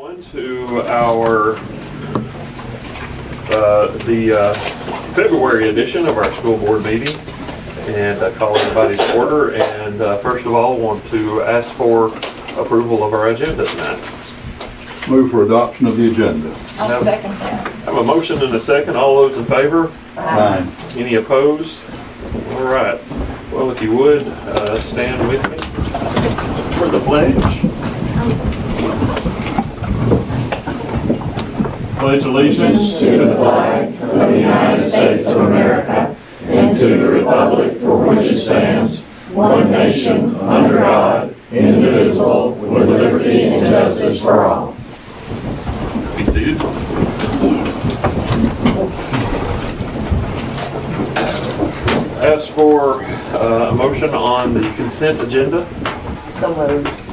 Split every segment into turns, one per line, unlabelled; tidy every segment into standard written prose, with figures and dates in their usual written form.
On to our February edition of our school board meeting, and I call everybody to order. And first of all, want to ask for approval of our agenda tonight.
Move for adoption of the agenda.
I'll second that.
I have a motion and a second. All those in favor?
Aye.
Any opposed? All right. Well, if you would, stand with me for the pledge. Pledge allegiance
to the flag of the United States of America and to the republic for which it stands, one nation, under God, indivisible, with liberty and justice for all.
Be seated. Ask for a motion on the consent agenda.
So moved.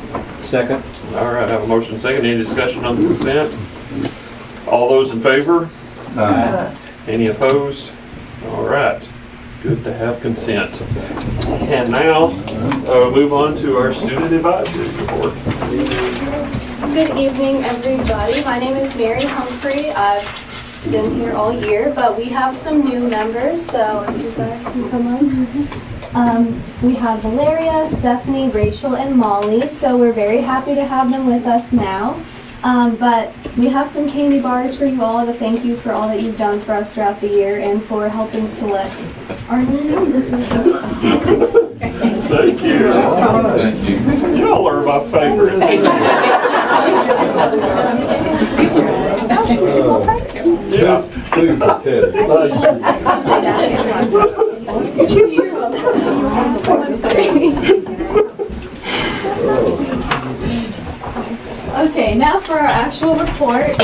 Second.
All right, I have a motion and a second. Any discussion on the consent? All those in favor?
Aye.
Any opposed? All right. Good to have consent. And now, move on to our student advisory report.
Good evening, everybody. My name is Mary Humphrey. I've been here all year, but we have some new members, so if you guys can come on. We have Valeria, Stephanie, Rachel, and Molly, so we're very happy to have them with us now. But we have some candy bars for you all to thank you for all that you've done for us throughout the year and for helping select our new members.
Thank you. Y'all are my favorites. Yeah.
Food for Teddy.
Okay, now for our actual report.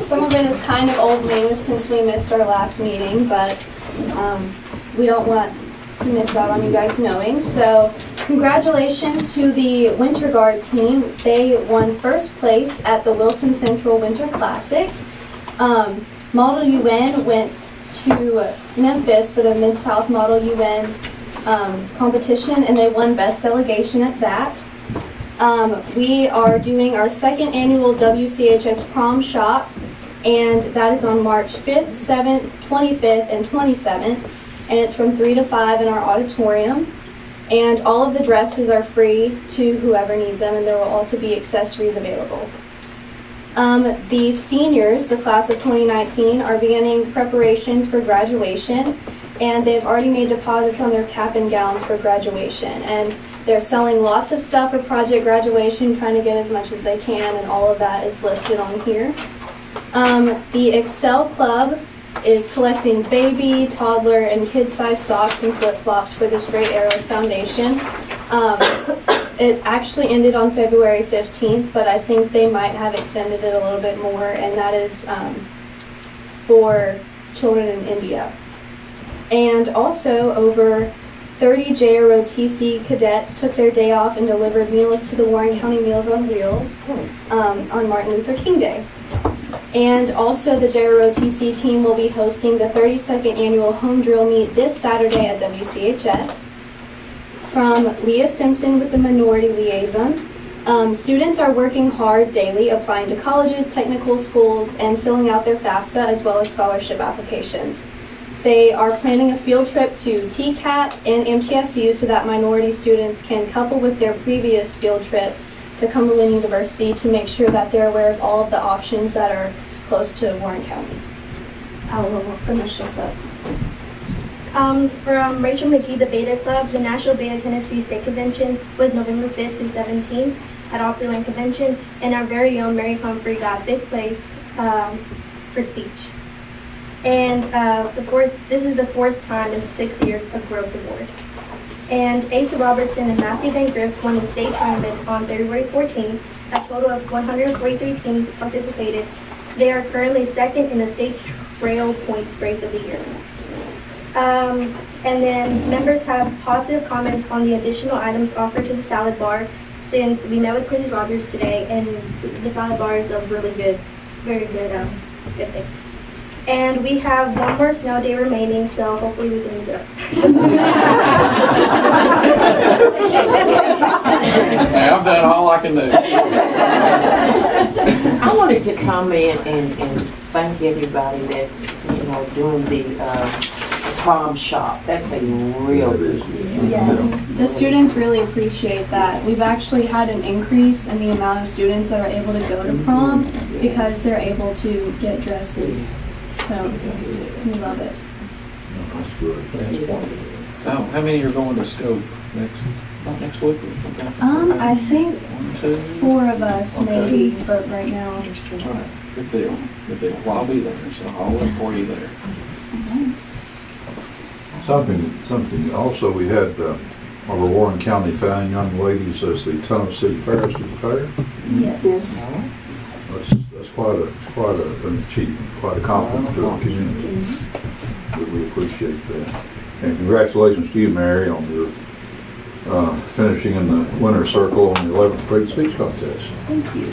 Some of it is kind of old news since we missed our last meeting, but we don't want to miss out on you guys knowing. So congratulations to the Winter Guard team. They won first place at the Wilson Central Winter Classic. Model UN went to Memphis for the Mid-South Model UN competition, and they won Best Delegation at that. We are doing our second annual WCHS prom shop, and that is on March 5th, 7th, 25th, and 27th, and it's from 3 to 5 in our auditorium. And all of the dresses are free to whoever needs them, and there will also be accessories available. The seniors, the class of 2019, are beginning preparations for graduation, and they've already made deposits on their cap and gowns for graduation. And they're selling lots of stuff for project graduation, trying to get as much as they can, and all of that is listed on here. The Excel Club is collecting baby, toddler, and kid-sized socks and flip-flops for the Straight Arrows Foundation. It actually ended on February 15th, but I think they might have extended it a little bit more, and that is for children in India. And also, over 30 JROTC cadets took their day off and delivered meals to the Warren County Meals on Wheels on Martin Luther King Day. And also, the JROTC team will be hosting the 32nd annual home drill meet this Saturday at WCHS. From Leah Simpson with the Minority Liaison, students are working hard daily, applying to colleges, technical schools, and filling out their FAFSA as well as scholarship applications. They are planning a field trip to TCAT and MTSU so that minority students can couple with their previous field trip to Cumberland University to make sure that they're aware of all of the options that are close to Warren County. I will finish this up.
From Rachel McGee, the Beta Club, the National Beta Tennessee State Convention was November 5th through 17th at Opryland Convention, and our very own Mary Humphrey got 5th place for speech. And this is the 4th time in 6 years of Growth Award. And Asa Robertson and Matthew Van Griff won the state tournament on February 14th. A total of 143 teams participated. They are currently second in the state trail points race of the year. And then members have positive comments on the additional items offered to the salad bar, since we met with Mrs. Rogers today, and the salad bar is a really good, very good, good thing. And we have one more snow day remaining, so hopefully we can use it up.
Hey, I've done all I can do.
I wanted to comment and thank everybody that's, doing the prom shop. That's a real big deal.
Yes, the students really appreciate that. We've actually had an increase in the amount of students that are able to go to prom because they're able to get dresses. So we love it.
That's good.
How many are going to scope next week?
I think
1, 2.
4 of us
Okay.
maybe, but right now.
All right, good deal. Well, I'll be there, so I'll look for you there.
Something, also we had our Warren County Fine Young Ladies as the Tennessee Fairest Fair.
Yes.
That's quite an achievement, quite a compliment to our community. We appreciate that. And congratulations to you, Mary, on your finishing in the winner's circle on the 11th grade speech contest.
Thank you.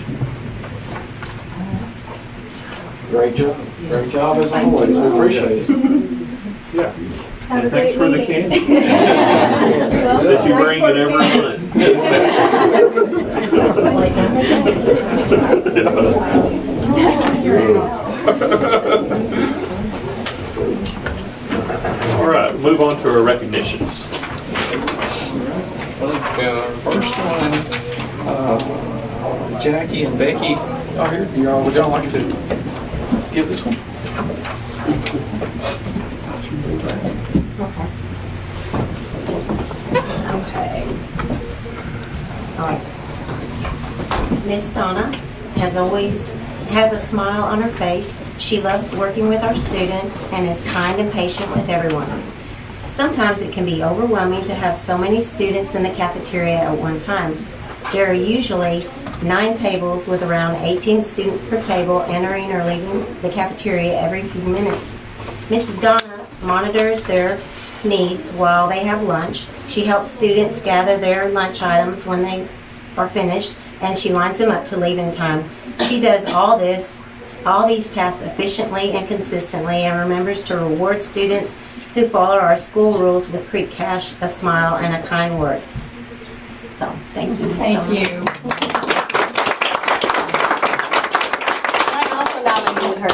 Great job as always, we appreciate it.
Yeah.
Have a
And thanks
great
for the
meeting.
candy that you bring it every month. All right, move on to our recognitions.
I think first one, Jackie and Becky are here. Would y'all like to give this one?
Okay. All right. Miss Donna has a smile on her face. She loves working with our students and is kind and patient with everyone. Sometimes it can be overwhelming to have so many students in the cafeteria at one time. There are usually 9 tables with around 18 students per table entering or leaving the cafeteria every few minutes. Mrs. Donna monitors their needs while they have lunch. She helps students gather their lunch items when they are finished, and she lines them up to leave in time. She does all these tasks efficiently and consistently and remembers to reward students who follow our school rules with free cash, a smile, and a kind word. So, thank you, Ms. Donna.
Thank you. I also nominated her.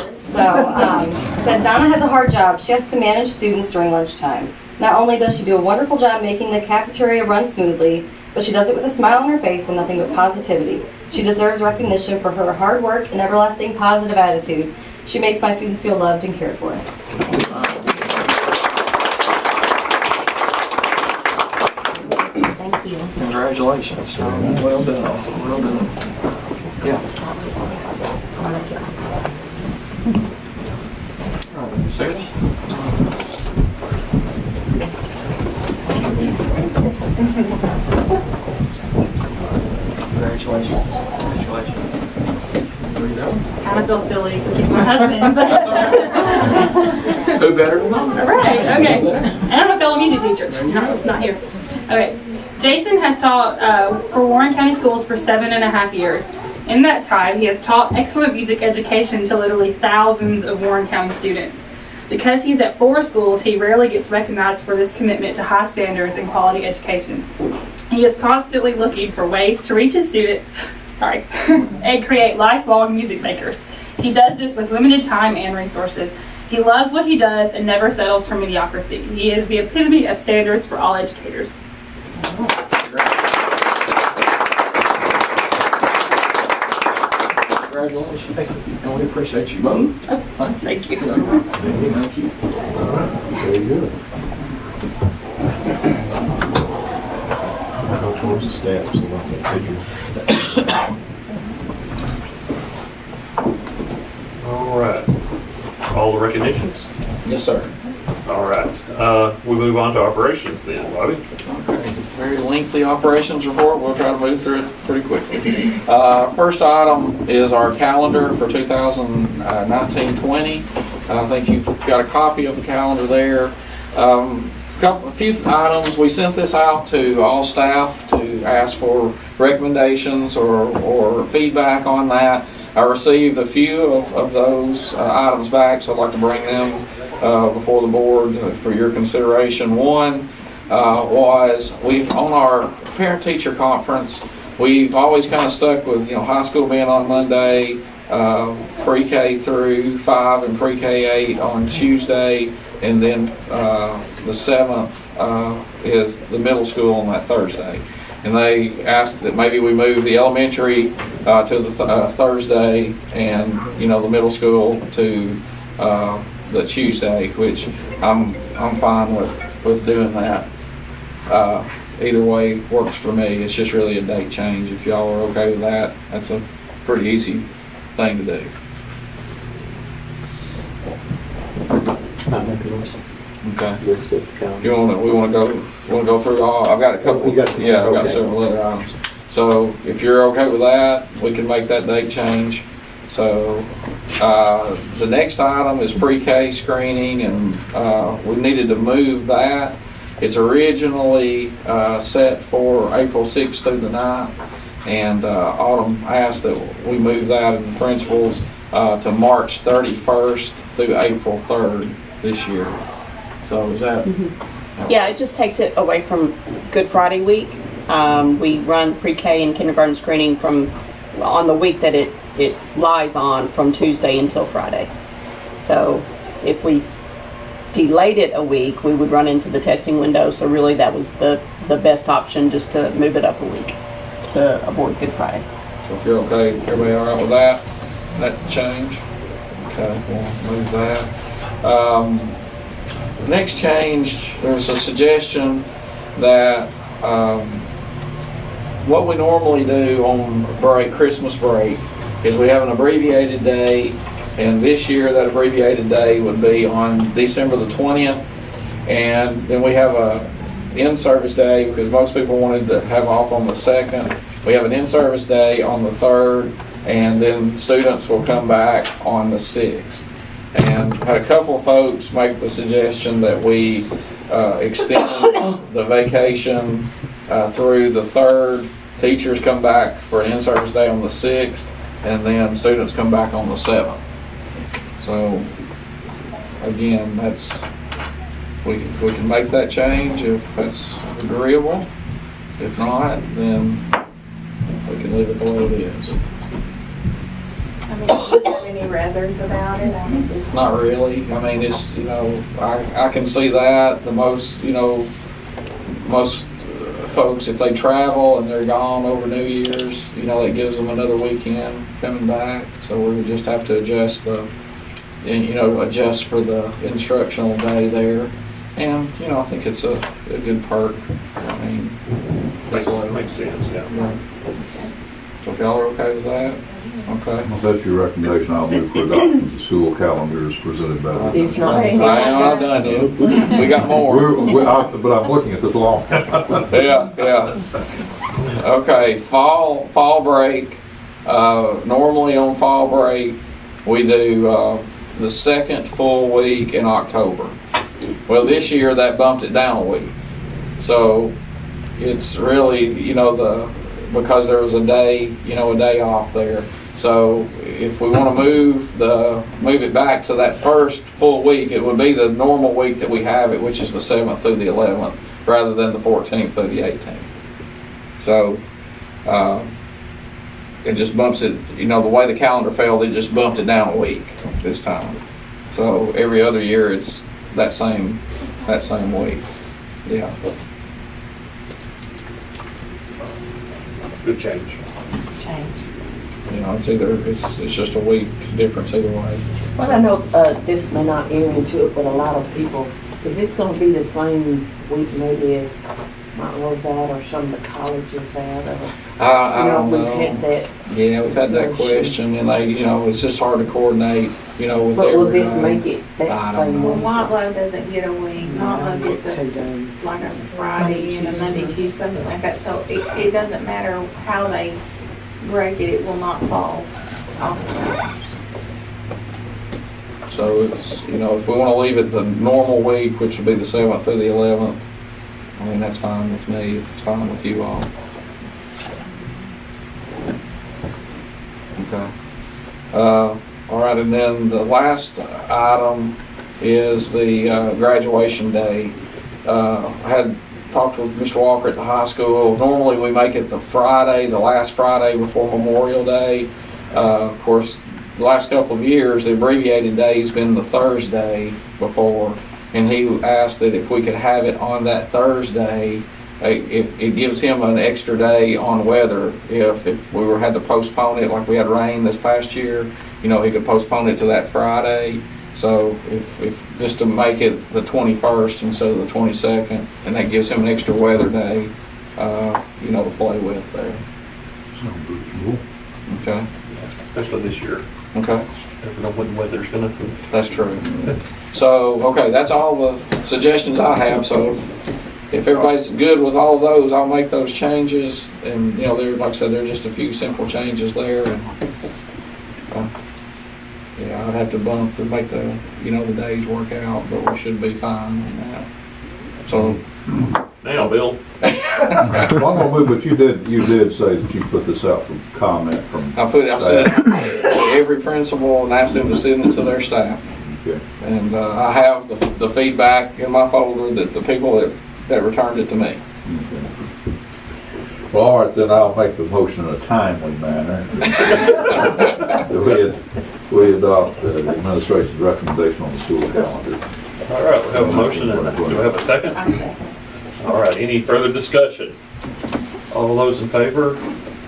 So Donna has a hard job. She has to manage students during lunchtime. Not only does she do a wonderful job making the cafeteria run smoothly, but she does it with a smile on her face and nothing but positivity. She deserves recognition for her hard work and everlasting positive attitude. She makes my students feel loved and cared for.
Thank you.
Congratulations. Well done. Well done. Yeah. All right, Sarah. Congratulations. Congratulations. There you go.
Kind of feel silly. He's my husband. But
Who better than
all
that?
right, okay. And I'm a fellow music teacher. No, it's not here. Okay. Jason has taught for Warren County Schools for 7.5 years. In that time, he has taught excellent music education to literally thousands of Warren County students. Because he's at 4 schools, he rarely gets recognized for this commitment to high standards and quality education. He is constantly looking for ways to reach his students, and create lifelong music makers. He does this with limited time and resources. He loves what he does and never settles for mediocrity. He is the epitome of standards for all educators.
Congratulations. And we appreciate you both. Thank you. Thank you. Thank you.
Very good.
Go towards the steps and look at pictures.
All right. All the recognitions?
Yes, sir.
All right. We move on to operations then, Bobby.
Okay, very lengthy operations report. We'll try to move through it pretty quickly. First item is our calendar for 2019-20. I think you've got a copy of the calendar there. A few items. We sent this out to all staff to ask for recommendations or feedback on that. I received a few of those items back, so I'd like to bring them before the board for your consideration. One was on our parent-teacher conference, we've always kind of stuck with high school being on Monday pre-K through 5 and pre-K 8 on Tuesday, and then the 7th is the middle school on that Thursday. And they asked that maybe we move the elementary to the Thursday, and the middle school to the Tuesday, which I'm fine with doing that. Either way works for me. It's just really a date change. If y'all are okay with that, that's a pretty easy thing to do. Okay. We want to go through all. I've got a couple.
You got some?
Yeah, I've got
Okay.
several other items. So if you're okay with that, we can make that date change. So the next item is pre-K screening, and we needed to move that. It's originally set for April 6th through the 9th, and Autumn asked that we move that in the principals to March 31st through April 3rd this year. So is that?
Yeah, it just takes it away from Good Friday week. We run pre-K and kindergarten screening on the week that it lies on, from Tuesday until Friday. So if we delayed it a week, we would run into the testing window. So really that was the best option, just to move it up a week to avoid Good Friday.
So if you're okay, everybody all right with that change? Okay, we'll move that. Next change, there's a suggestion that what we normally do on Christmas break, is we have an abbreviated day, and this year that abbreviated day would be on December the 20th, and then we have a in-service day, because most people wanted to have off on the 2nd. We have an in-service day on the 3rd, and then students will come back on the 6th. And had a couple of folks make the suggestion that we extend the vacation through the 3rd. Teachers come back for an in-service day on the 6th, and then students come back on the 7th. So again, we can make that change if that's agreeable. If not, then we can leave it the way it is.
I mean, do you have any rathers about it? I mean, just.
Not really. I mean, it's, I can see that. The most folks, if they travel and they're gone over New Year's, it gives them another weekend coming back. So we would just have to adjust adjust for the instructional day there. And, I think it's a good perk. I mean,
Makes sense, yeah.
So if y'all are okay with that? Okay.
If that's your recommendation, I'll move for adoption of the school calendar as presented by the.
It's not.
I ain't not done yet. We got more.
But I'm looking at this long.
Yeah. Okay, fall break. Normally on fall break, we do the second full week in October. Well, this year that bumped it down a week. So it's really, because there was a day off there. So if we want to move it back to that first full week, it would be the normal week that we have it, which is the 7th through the 11th, rather than the 14th through the 18th. So it just bumps it, the way the calendar fell, it just bumped it down a week this time. So every other year it's that same week. Yeah.
Good change.
It's just a week difference either way.
Well, I know this may not enter into it, but a lot of people, is this going to be the same week maybe as Mount Rosette or some of the colleges have?
I don't know.
We've had that.
Yeah, we've had that question, and it's just hard to coordinate, with
But will this
everybody.
make it
I
that
don't
same
know.
week?
Whitlow doesn't get a week. Whitlow gets
2 days.
like a Friday and a Monday, Tuesday, something like that. So it doesn't matter how they break it, it will not fall off the same.
So it's, if we want to leave it the normal week, which would be the 7th through the 11th, that's fine with me. It's fine with you all. Okay. All right, and then the last item is the graduation day. I had talked with Mr. Walker at the high school. Normally we make it the last Friday before Memorial Day. Of course, the last couple of years, the abbreviated day's been the Thursday before, and he asked that if we could have it on that Thursday, it gives him an extra day on weather. If we had to postpone it, like we had rain this past year, he could postpone it to that Friday. So if just to make it the 21st instead of the 22nd, and that gives him an extra weather day, to play with there.
Sounds reasonable.
Okay.
Especially this year.
Okay.
Never know when the weather's gonna.
That's true. So, okay, that's all the suggestions I have. So if everybody's good with all of those, I'll make those changes. And, there, like I said, there are just a few simple changes there. And, I'd have to bump to make the days work out, but we should be fine on that. So.
Now, Bill.
Well, but you did say that you put this out for comment from.
I've sent it to every principal and asked them to send it to their staff.
Okay.
And I have the feedback in my folder that the people that returned it to me.
Okay. Well, all right, then I'll make the motion in a timely manner. We adopt the administration's recommendation on the school calendar.
All right, we have a motion, and do we have a second?
I second.
All right, any further discussion? All those in favor?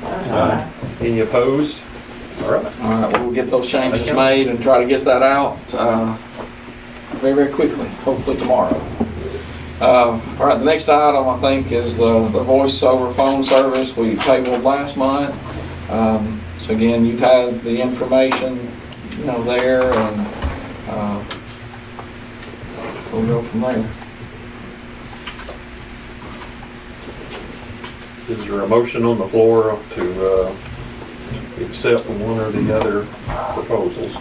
Aye. Any opposed? All right.
All right, we'll get those changes made and try to get that out very, very quickly, hopefully tomorrow. All right, the next item, I think, is the voice over phone service we tabled last month. So again, you've had the information, there, and we'll go from there.
Is there a motion on the floor to accept one or the other proposals?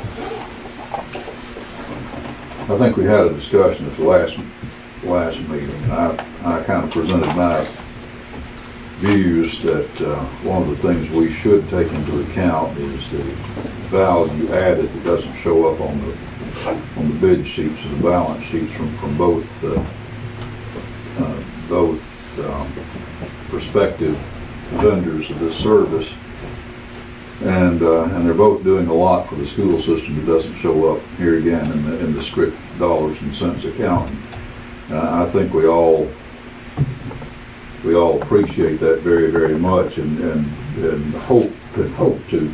I think we had a discussion at the last meeting, and I kind of presented my views that one of the things we should take into account is the value added that doesn't show up on the bid sheets or the balance sheets from both prospective vendors of this service, and they're both doing a lot for the school system that doesn't show up here again in the strict dollars and cents accounting. I think we all appreciate that very, very much, and hope to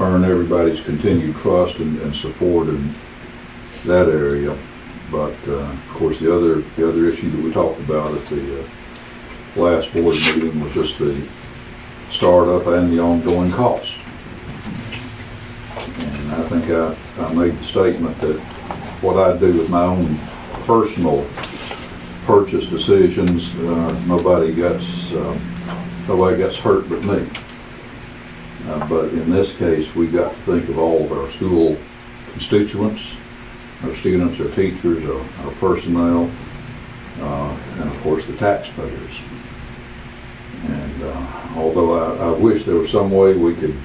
earn everybody's continued trust and support in that area. But of course, the other issue that we talked about at the last board meeting was just the startup and the ongoing cost. And I think I made the statement that what I do with my own personal purchase decisions, nobody gets hurt but me. But in this case, we've got to think of all of our school constituents, our students, our teachers, our personnel, and of course the taxpayers. And although I wish there was some way we could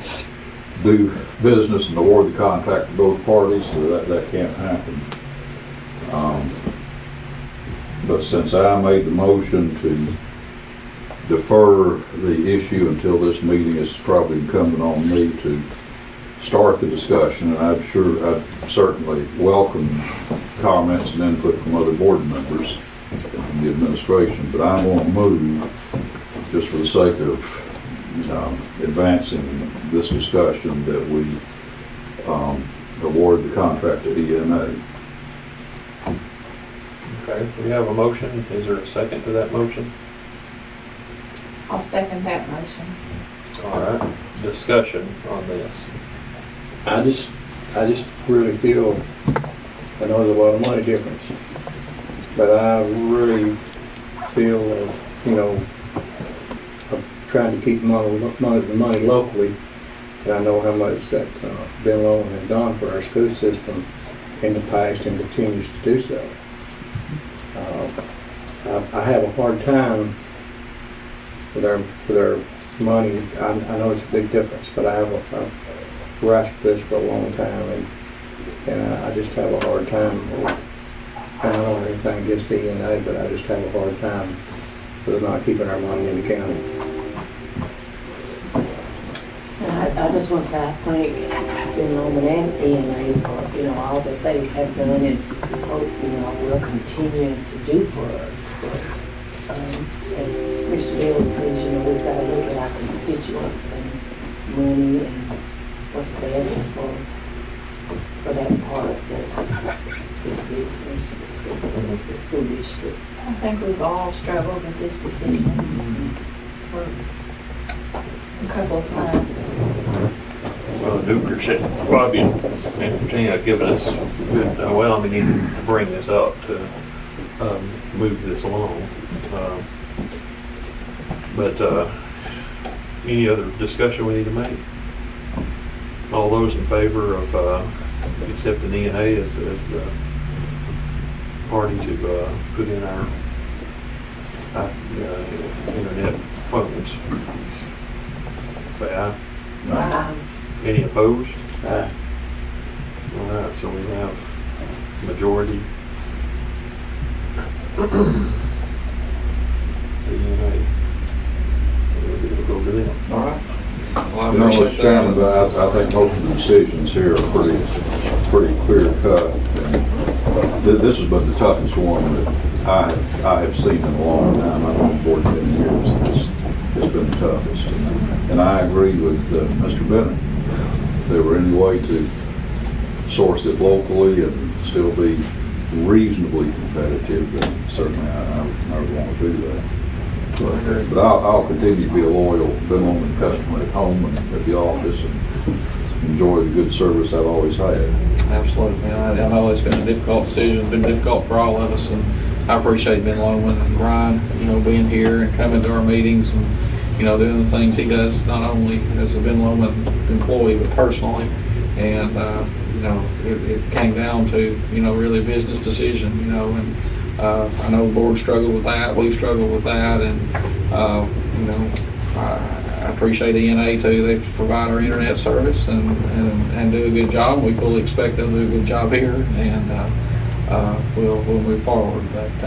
do business and award the contract to both parties, so that can't happen. But since I made the motion to defer the issue until this meeting, it's probably incumbent on me to start the discussion, and I'd certainly welcome comments and input from other board members in the administration, but I won't move just for the sake of advancing this discussion that we award the contract to EMA.
Okay, we have a motion. Is there a second to that motion?
I'll second that motion.
All right, discussion on this.
I just really feel, I know there's a lot of money difference, but I really feel, I'm trying to keep the money locally, and I know how much that Ben Lowen has done for our school system in the past and continues to do so. I have a hard time with our money. I know it's a big difference, but I've grasped this for a long time, and I just have a hard time. I don't have anything against ENA, but I just have a hard time with not keeping our money in the county.
I just want to say I thank Ben Lomond and ENA for, all that they have done and hope, will continue to do for us. But, as Mr. Bill says, we've got to look at our constituents and money and what's best for that part of this business, the school district.
I think we've all struggled with this decision for a couple of months.
Well, I do appreciate Bobby and Virginia giving us good, we need to bring this up to move this along. But any other discussion we need to make? All those in favor of accepting ENA as the party to put in our internet phones, say aye. Any opposed?
Aye.
All right, so we have majority. ENA. We'll go to them.
All right. Well, I
Mr.
appreciate
Chairman,
that.
I think most of the decisions here are pretty clear cut. This has been the toughest one that I have seen in a long time. I've been on board 10 years. It's been the toughest. And I agree with Mr. Bennett. If there were any way to source it locally and still be reasonably competitive, then certainly I would want to do that. But I'll continue to be a loyal Ben Lomond customer at home and at the office and enjoy the good service I've always had.
Absolutely. I know it's been a difficult decision, been difficult for all of us, and I appreciate Ben Lomond and Ryan, being here and coming to our meetings and, doing the things he does, not only as a Ben Lomond employee, but personally. And, it came down to, really a business decision, and I know the board struggled with that, we've struggled with that, and, I appreciate ENA too. They provide our internet service and do a good job. We fully expect them to do a good job here, and we'll move forward. But it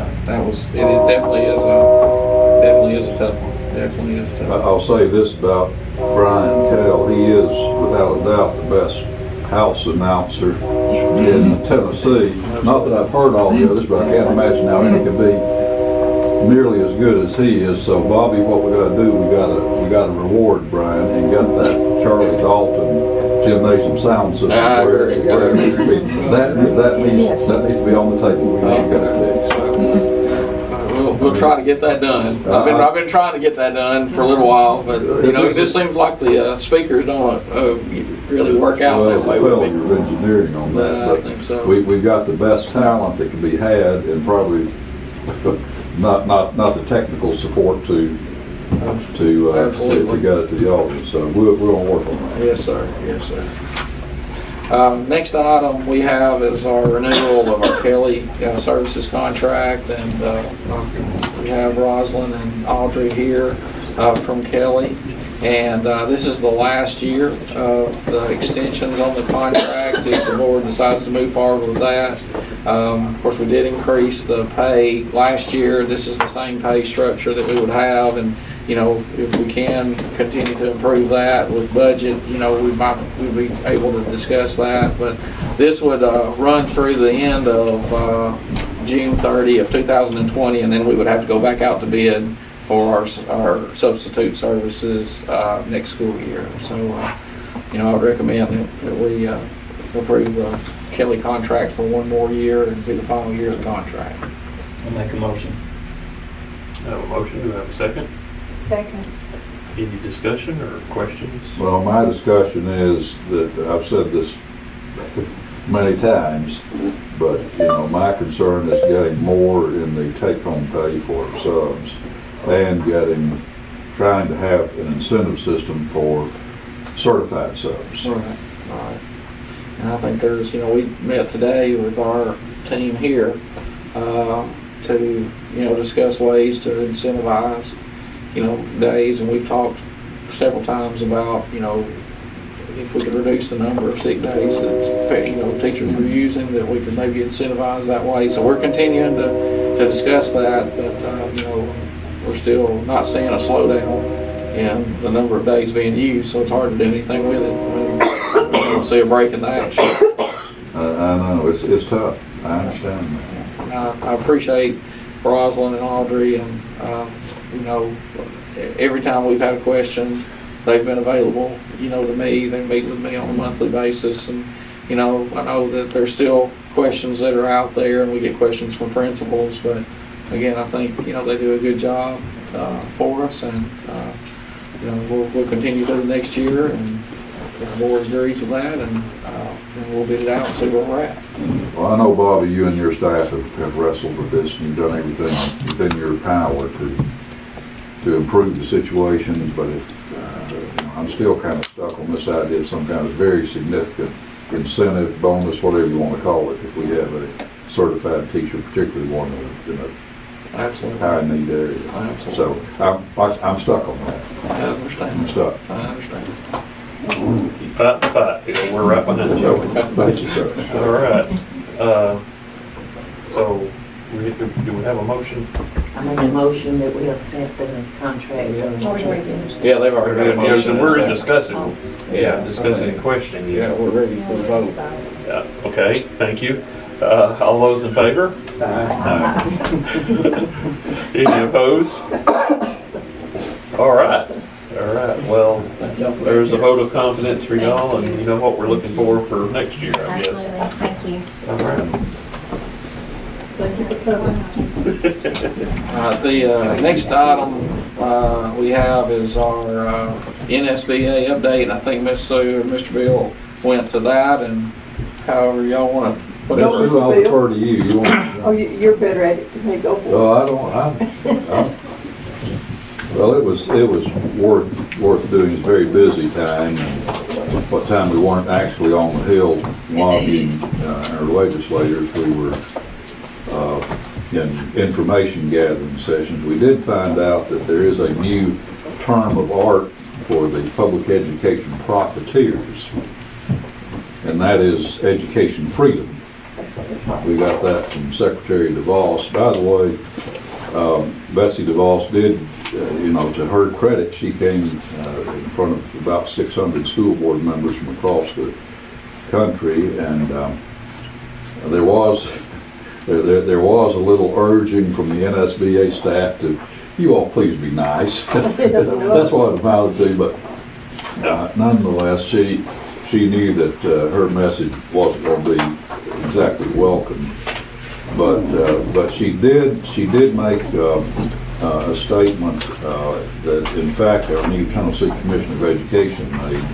definitely is a tough one. Definitely is a tough one.
I'll say this about Brian Kell. He is, without a doubt, the best house announcer in Tennessee. Not that I've heard all the others, but I can't imagine how any could be nearly as good as he is. So, Bobby, what we got to do, we got to reward Brian and get that Charlie Dalton gymnasium sound system where it needs to be. That needs to be on the table. We got to fix.
We'll try to get that done. I've been trying to get that done for a little while, but it just seems like the speakers don't really work out that way with me.
Failure of engineering on that.
I think so.
We've got the best talent that can be had, and probably not the technical support to get it to the audience. So we'll work on that.
Yes, sir. Yes, sir. Next item we have is our renewal of our Kelly services contract, and we have Rosalind and Audrey here from Kelly. And this is the last year of the extensions on the contract if the board decides to move forward with that. Of course, we did increase the pay last year. This is the same pay structure that we would have, and if we can continue to improve that with budget, we'd be able to discuss that. But this would run through the end of June 30 of 2020, and then we would have to go back out to bid for our substitute services next school year. So, I would recommend that we approve the Kelly contract for one more year and be the final year of the contract.
I'll make a motion.
I have a motion. Do I have a second?
Second.
Any discussion or questions?
Well, my discussion is that I've said this many times, but my concern is getting more in the take-home pay for our subs and trying to have an incentive system for certified subs.
Right. And I think there's, we met today with our team here to, discuss ways to incentivize, days, and we've talked several times about, if we could reduce the number of sick days that, teachers were using, that we could maybe incentivize that way. So we're continuing to discuss that, but, we're still not seeing a slowdown and the number of days being used, so it's hard to do anything with it when we don't see a break in the action.
I know, it's tough. I understand that.
And I appreciate Rosalind and Audrey, and, you know, every time we've had a question, they've been available, you know, to me. They meet with me on a monthly basis, and, you know, I know that there's still questions that are out there, and we get questions from principals, but again, I think, you know, they do a good job for us, and, you know, we'll continue through the next year, and the board agrees with that, and we'll bid it out and see where we're at.
Well, I know, Bobby, you and your staff have wrestled with this, and you've done everything within your power to improve the situation, but if, you know, I'm still kind of stuck on this idea of some kind of very significant incentive, bonus, whatever you want to call it, if we have a certified teacher, particularly one in a
Absolutely.
high need area.
Absolutely.
So I'm stuck on that.
I understand.
I'm stuck.
I understand.
Keep fighting the fight. You know, we're right behind you.
Thank you, sir.
All right. So, do we have a motion?
I make a motion that we accept the contract.
Yeah, they've already got a motion.
We're
and a second.
discussing,
Yeah.
discussing the question.
Yeah, we're ready for the vote.
Yeah, okay, thank you. All those in favor? Any opposed? All right, well, there's a vote of confidence for y'all, and you know what we're looking for next year, I guess.
Absolutely, thank you.
All right.
The next item we have is our Nsba update, and I think Ms. Sue and Mr. Bill went to that, and however y'all want to put it.
I'll defer to you. You want?
Oh, you're better at it than me, go for it.
Well, well, it was worth doing. It's a very busy time, and what time we weren't actually on the Hill lobbying our legislators, we were in information gathering sessions. We did find out that there is a new term of art for the public education profiteers, and that is education freedom. We got that from Secretary DeVos. By the way, Betsy DeVos did, you know, to her credit, she came in front of about 600 school board members from across the country, and there was a little urging from the Nsba staff to, you all please be nice. That's what it amounted to, but nonetheless, she knew that her message wasn't going to be exactly welcome. But she did make a statement that, in fact, our new Tennessee Commission of Education made,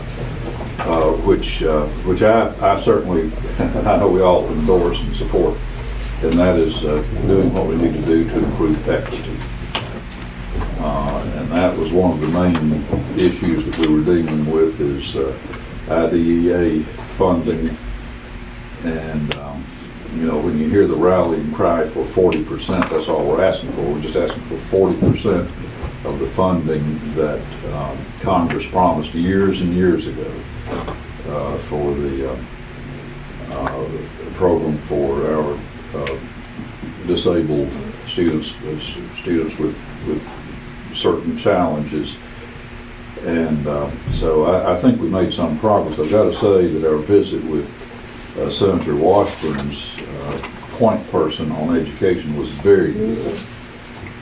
which I certainly, I know we all endorse and support, and that is doing what we need to do to improve equity. And that was one of the main issues that we were dealing with is IDEA funding. And, you know, when you hear the rallying cry for 40%, that's all we're asking for. We're just asking for 40% of the funding that Congress promised years and years ago for the program for our disabled students with certain challenges. And so I think we made some progress. I've got to say that our visit with Senator Washburn's point person on education was very good,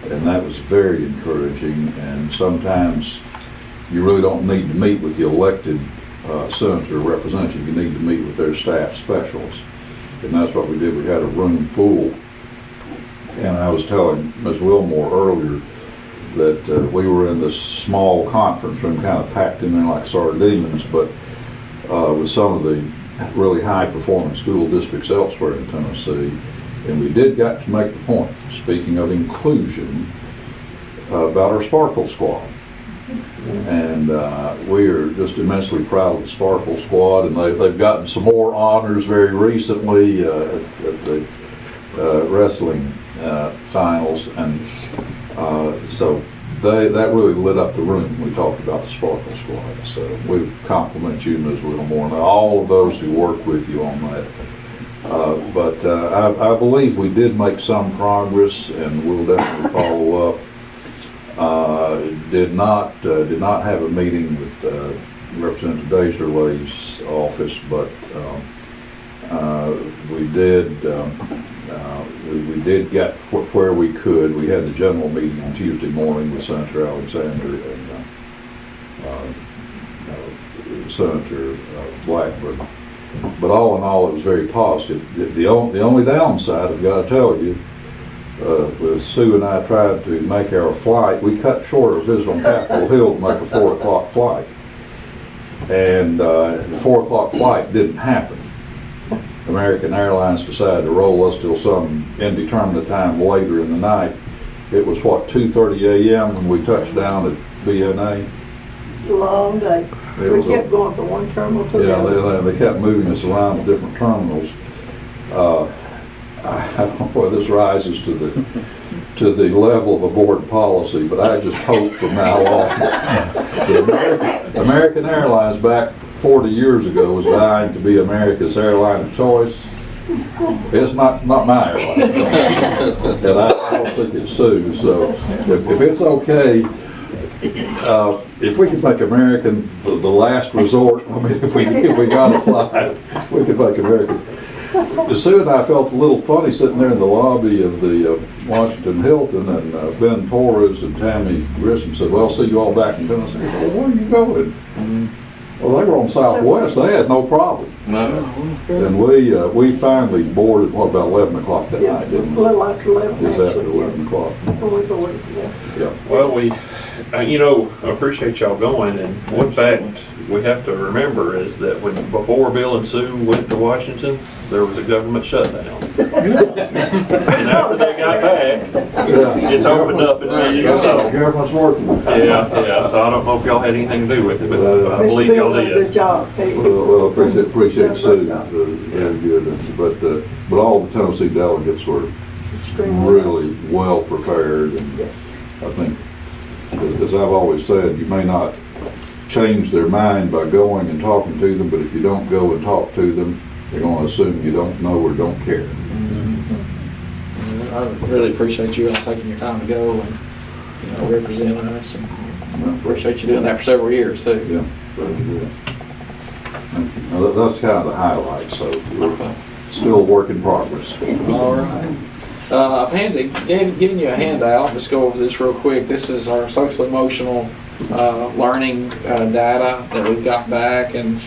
and that was very encouraging. And sometimes you really don't need to meet with the elected senator or representative. You need to meet with their staff specialists, and that's what we did. We had a room full, and I was telling Ms. Wilmore earlier that we were in this small conference room, kind of packed in there like sardines, but with some of the really high-performing school districts elsewhere in Tennessee, and we did get to make the point, speaking of inclusion, about our Sparkle Squad. And we are just immensely proud of the Sparkle Squad, and they've gotten some more honors very recently at the wrestling finals, and so that really lit up the room when we talked about the Sparkle Squad. So we compliment you, Ms. Wilmore, and all of those who work with you on that. But I believe we did make some progress, and we'll definitely follow up. Did not have a meeting with Representative Daserly's office, but we did get where we could. We had the general meeting on Tuesday morning with Senator Alexander and Senator Blackburn. But all in all, it was very positive. The only downside, I've got to tell you, with Sue and I tried to make our flight, we cut short our visit on Capitol Hill to make a 4 o'clock flight. And the 4 o'clock flight didn't happen. American Airlines decided to roll us till some indeterminate time later in the night. It was, 2:30 a.m. when we touched down at BNA.
Long day. We kept going from one terminal to the other.
Yeah, they kept moving us around to different terminals. I don't know whether this rises to the level of a board policy, but I just hope from now on that American Airlines back 40 years ago was dying to be America's airline of choice. It's not my airline, and I don't think it's Sue's. So if it's okay, if we could make American the last resort, I mean, if we got to fly, we could make American. Sue and I felt a little funny sitting there in the lobby of the Washington Hilton, and Ben Torres and Tammy Grissom said, "Well, see you all back in town." I said, "Well, where are you going?" Well, they were on Southwest. They had no problem. And we finally boarded, about 11 o'clock that night, didn't we?
A little after 11.
It was after 11 o'clock.
When we boarded, yeah.
Well, we, appreciate y'all going, and one fact we have to remember is that before Bill and Sue went to Washington, there was a government shutdown. And after they got back, it's opened up and running, so.
Government's working.
Yeah, so I don't know if y'all had anything to do with it, but I believe y'all
Bill did a
did.
good job.
Well, appreciate Sue, very good. But all the Tennessee delegates were really well prepared, and
Yes.
I think, as I've always said, you may not change their mind by going and talking to them, but if you don't go and talk to them, they're going to assume you don't know or don't care.
I really appreciate you all taking your time to go and, representing us, and appreciate you doing that for several years too.
Yeah, very good. Thank you. Now, that's kind of the highlight, so we're
Okay.
still a work in progress.
All right. I've given you a handout. Just go over this real quick. This is our social emotional learning data that we've got back, and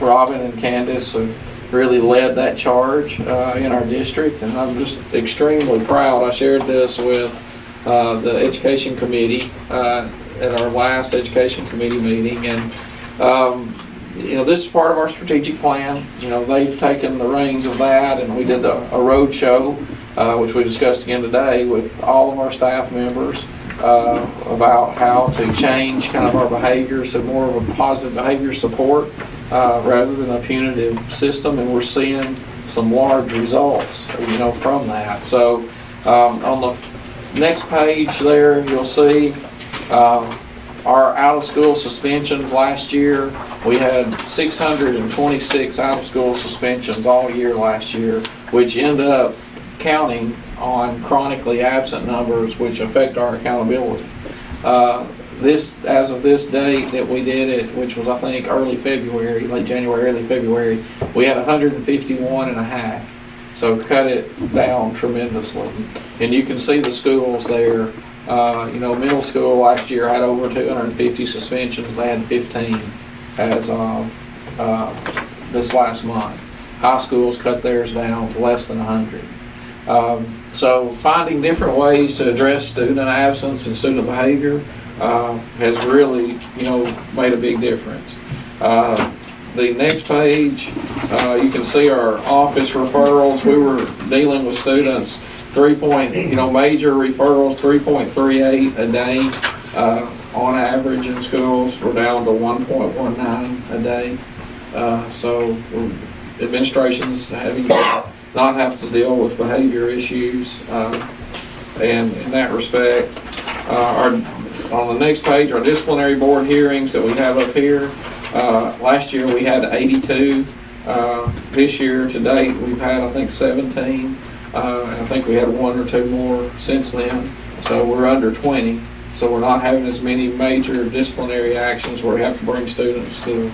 Robin and Candace have really led that charge in our district, and I'm just extremely proud. I shared this with the education committee at our last education committee meeting, and this is part of our strategic plan. They've taken the reins of that, and we did a road show, which we discussed again today with all of our staff members about how to change kind of our behaviors to more of a positive behavior support rather than a punitive system, and we're seeing some large results, from that. So on the next page there, you'll see our out-of-school suspensions last year. We had 626 out-of-school suspensions all year last year, which end up counting on chronically absent numbers, which affect our accountability. As of this date that we did it, which was I think early February, late January, early February, we had 151 and a half. So cut it down tremendously. And you can see the schools there. Middle school last year had over 250 suspensions. They had 15 as this last month. High schools cut theirs down to less than 100. So finding different ways to address student absence and student behavior has really, made a big difference. The next page, you can see our office referrals. We were dealing with students major referrals, 3.38 a day on average in schools. We're down to 1.19 a day. So administration's having not have to deal with behavior issues, and in that respect, on the next page, our disciplinary board hearings that we have up here. Last year we had 82. This year to date we've had I think 17. And I think we had one or two more since then, so we're under 20 So we're not having as many major disciplinary actions where we have to bring students to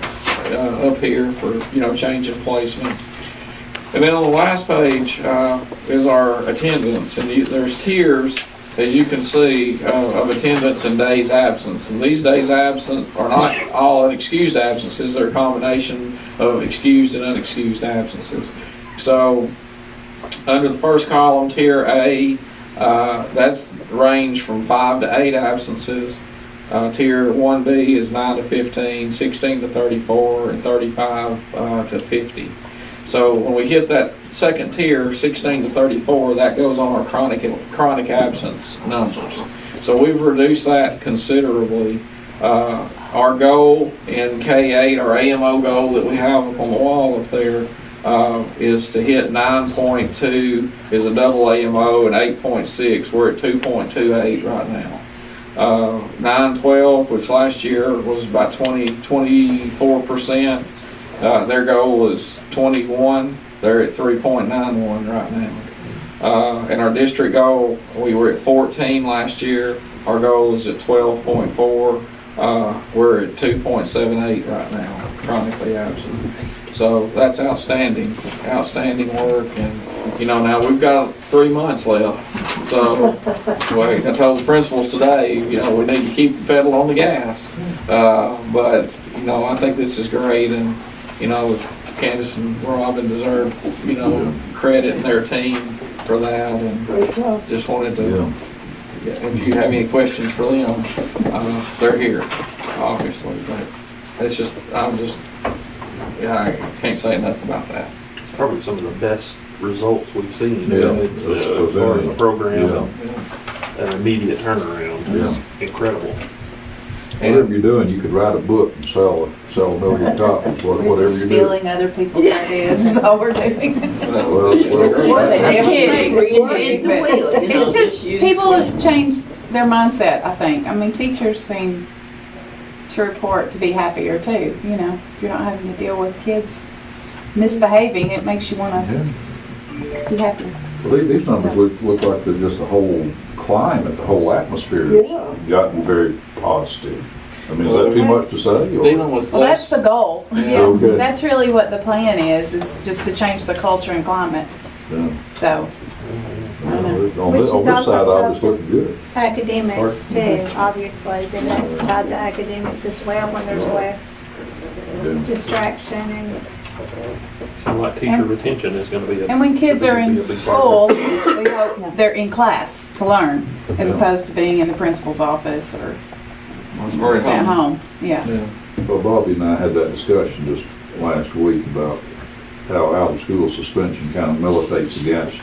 up here for, change in placement. And then on the last page is our attendance, and there's tiers, as you can see, of attendance and days absence. And these days absent are not all unexcused absences; they're a combination of excused and unexcused absences. So, under the first column, tier A, that's range from 5 to 8 absences. Tier 1B is 9 to 15, 16 to 34, and 35 to 50. So when we hit that second tier, 16 to 34, that goes on our chronic absence numbers. So we've reduced that considerably. Our goal in K8, our AMO goal that we have up on the wall up there, is to hit 9.2 is a double AMO, and 8.6. We're at 2.28 right now. 912, which last year was about 24%. Their goal was 21. They're at 3.91 right now. And our district goal, we were at 14 last year. Our goal is at 12.4. We're at 2.78 right now, chronically absent. So that's outstanding work. And, now we've got 3 months left. So I told the principals today, we need to keep the pedal on the gas. But, I think this is great. And, Candace and Robin deserve, credit in their team for that. And just wanted to, if you have any questions for them, they're here, obviously. But it's just, I can't say enough about that.
It's probably some of the best results we've seen.
Yeah.
As far as the program and immediate turnaround. It's incredible.
Whatever you're doing, you could write a book and sell a million copies, whatever
We're
you're
just
doing.
stealing other people's ideas is all we're doing.
Well,
I'm kidding.
Reinvent the wheel.
It's just, people have changed their mindset, I think. I mean, teachers seem to report to be happier too, If you're not having to deal with kids misbehaving, it makes you want to be happier.
Well, these numbers look like they're just the whole climate, the whole atmosphere has gotten very positive. I mean, is that too much to say? Or?
Dealing with
Well, that's the goal. Yeah,
Okay.
that's really what the plan is just to change the culture and climate.
Yeah.
So,
On this side, I was looking good.
Academics too, obviously, then that's tied to academics as well when there's less distraction and.
Seems like teacher retention is going to be
and when kids are
be a
in
big part
school,
of it.
we hope they're in class to learn, as opposed to being in the principal's office or sent home. Yeah.
Well, Bobby and I had that discussion just last week about how out-of-school suspension kind of militates against,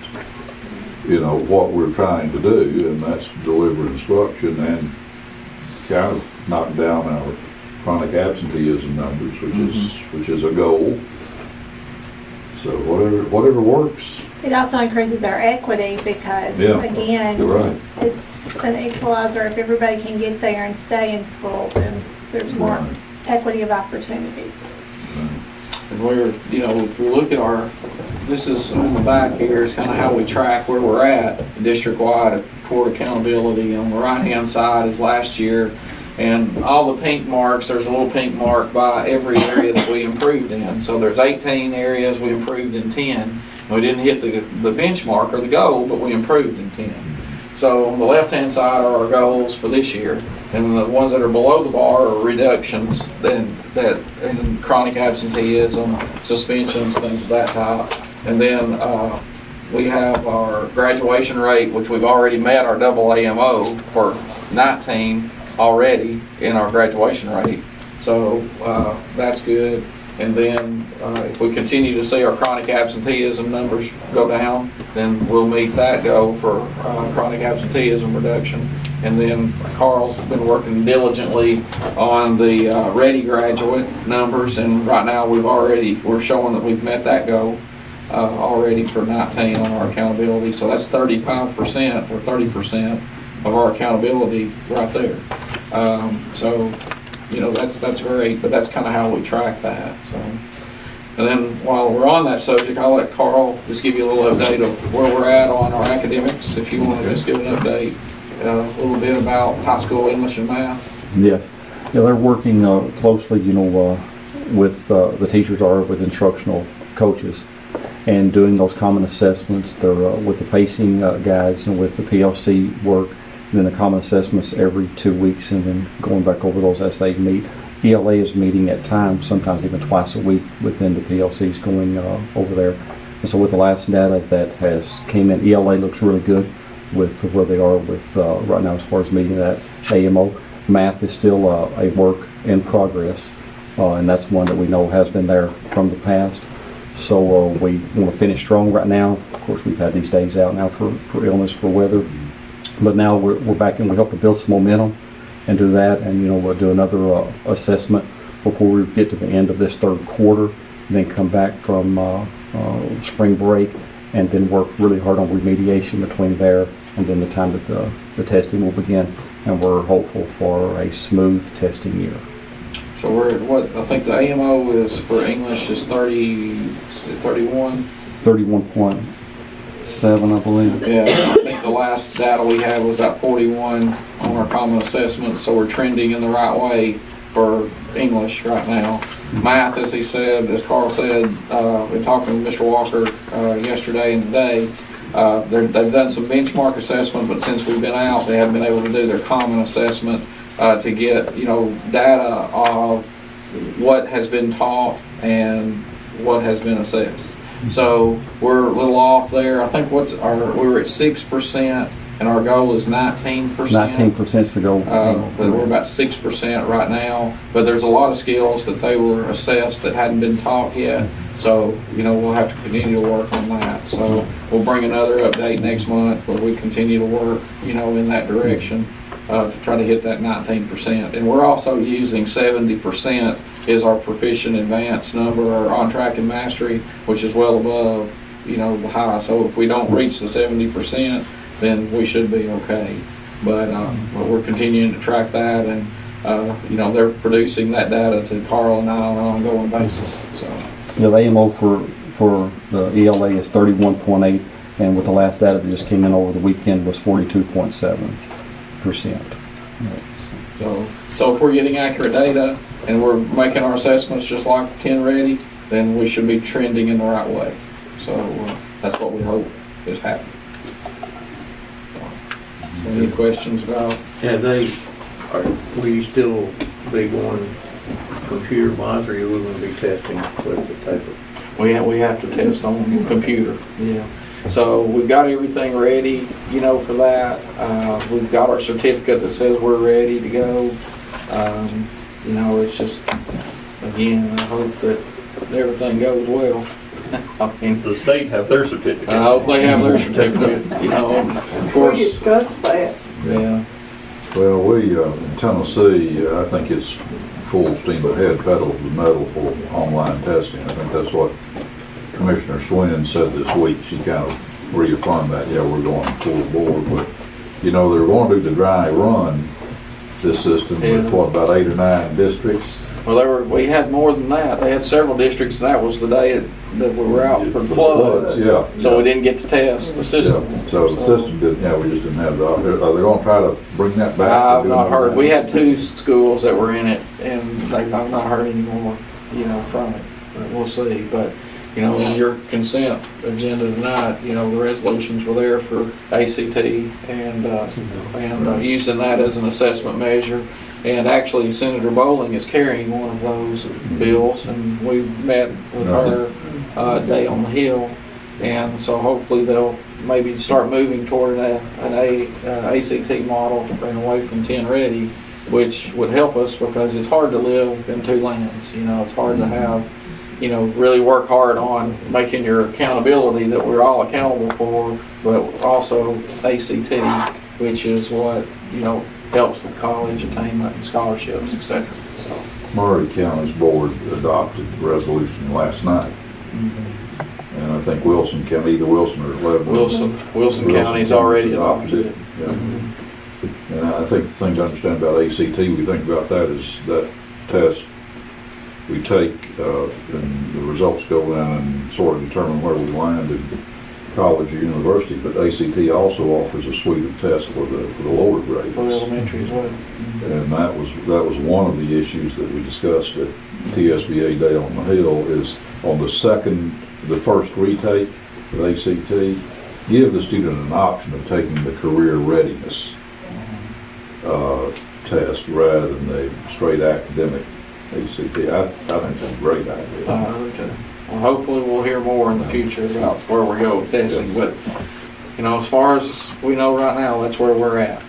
what we're trying to do, and that's deliver instruction and kind of knock down our chronic absenteeism numbers, which is a goal. So whatever works.
It also increases our equity because, again,
You're right.
it's an equalizer. If everybody can get there and stay in school, then there's more equity of opportunity.
And we're, if we look at this is on the back here, is kind of how we track where we're at district-wide toward accountability. On the right-hand side is last year. And all the pink marks, there's a little pink mark by every area that we improved in. So there's 18 areas, we improved in 10. We didn't hit the benchmark or the goal, but we improved in 10. So on the left-hand side are our goals for this year. And the ones that are below the bar are reductions in chronic absenteeism, suspensions, things of that type. And then we have our graduation rate, which we've already met our double AMO for 19 already in our graduation rate. So that's good. And then if we continue to see our chronic absenteeism numbers go down, then we'll meet that goal for chronic absenteeism reduction. And then Carl's been working diligently on the ready graduate numbers, and right now we're showing that we've met that goal already for 19 on our accountability. So that's 35% or 30% of our accountability right there. So that's great, but that's kind of how we track that. So, and then while we're on that subject, I'll let Carl just give you a little update of where we're at on our academics, if you want to just give an update. a little bit about high school English and math?
Yes. Yeah, they're working closely, with the teachers are with instructional coaches and doing those common assessments. They're with the pacing guides and with the PLC work, and then the common assessments every 2 weeks, and then going back over those as they meet. ELA is meeting at times, sometimes even twice a week within the PLCs going over there. And so with the last data that has came in, ELA looks really good with where they are with right now as far as meeting that AMO. Math is still a work in progress, and that's one that we know has been there from the past. So we want to finish strong right now. Of course, we've had these days out now for illness, for weather, but now we're back and we hope to build some momentum and do that, and we'll do another assessment before we get to the end of this third quarter, and then come back from spring break, and then work really hard on remediation between there and then the time that the testing will begin, and we're hopeful for a smooth testing year.
So we're at what, I think the AMO is for English is 31?
31.7, I believe.
Yeah, I think the last data we had was about 41 on our common assessment, so we're trending in the right way for English right now. Math, as he said, as Carl said, been talking to Mr. Walker yesterday and today, they've done some benchmark assessment, but since we've been out, they haven't been able to do their common assessment to get, data of what has been taught and what has been assessed. So we're a little off there. I think we were at 6%, and our goal is 19%.
19% is the goal.
But we're about 6% right now. But there's a lot of skills that they were assessed that hadn't been taught yet. So, we'll have to continue to work on that. So we'll bring another update next month where we continue to work, in that direction to try to hit that 19%. And we're also using 70% is our proficient advanced number, or on track and mastery, which is well above, the high. So if we don't reach the 70%, then we should be okay. But we're continuing to track that, and they're producing that data to Carl and I on an ongoing basis. So
the AMO for the ELA is 31.8, and with the last data that just came in over the weekend was 42.7%.
So if we're getting accurate data and we're making our assessments just like 10 ready, then we should be trending in the right way. So that's what we hope is happening. Any questions about?
Yeah, will you still be going computer wise, or are you going to be testing with the paper?
We have to test on computer, yeah. So we've got everything ready, for that. We've got our certificate that says we're ready to go. It's just, again, I hope that everything goes well.
The state have their certificate.
I hope they have their certificate, of course.
We discussed that.
Yeah.
Well, we, in Tennessee, I think it's full steam ahead, pedal to the metal for online testing. I think that's what Commissioner Swin said this week. She kind of reaffirmed that, we're going full board, but, they're going to do the dry run, this system, with about 8 or 9 districts.
Well, we had more than that. They had several districts, and that was the day that we were out for the floods. So we didn't get to test the system.
Yeah. So the system didn't, we just didn't have the, are they going to try to bring that back?
I've not heard. We had 2 schools that were in it, and I've not heard any more, from it. But we'll see. But, in your consent agenda tonight, the resolutions were there for ACT and using that as an assessment measure. And actually, Senator Bowling is carrying one of those bills, and we met with her day on the Hill, and so hopefully they'll maybe start moving toward an ACT model and away from 10 ready, which would help us because it's hard to live in 2 lands. It's hard to have, really work hard on making your accountability that we're all accountable for, but also ACT, which is what, helps with college attainment and scholarships, etc. So
Murray County's board adopted the resolution last night. And I think Wilson County, either Wilson or Lebanon.
Wilson County's already adopted it.
Yeah. And I think the thing to understand about ACT, we think about that is that test we take and the results go in and sort of determine where we landed. college or university, but ACT also offers a suite of tests for the lower grades.
For the elementary as well.
And that was one of the issues that we discussed at TSBA Day on the Hill, is on the first retake of ACT, give the student an option of taking the career readiness test rather than the straight academic ACT. I think that's a great idea.
Okay. Well, hopefully we'll hear more in the future about where we go with testing, but, as far as we know right now, that's where we're at.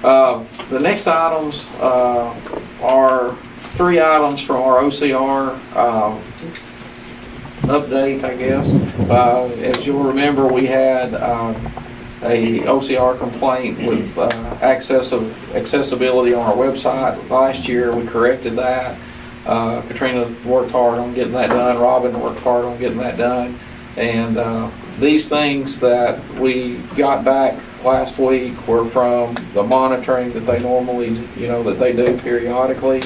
The next items are 3 items from our OCR update, I guess. As you'll remember, we had a OCR complaint with accessibility on our website last year. We corrected that. Katrina worked hard on getting that done. Robin worked hard on getting that done. And these things that we got back last week were from the monitoring that they normally, that they do periodically.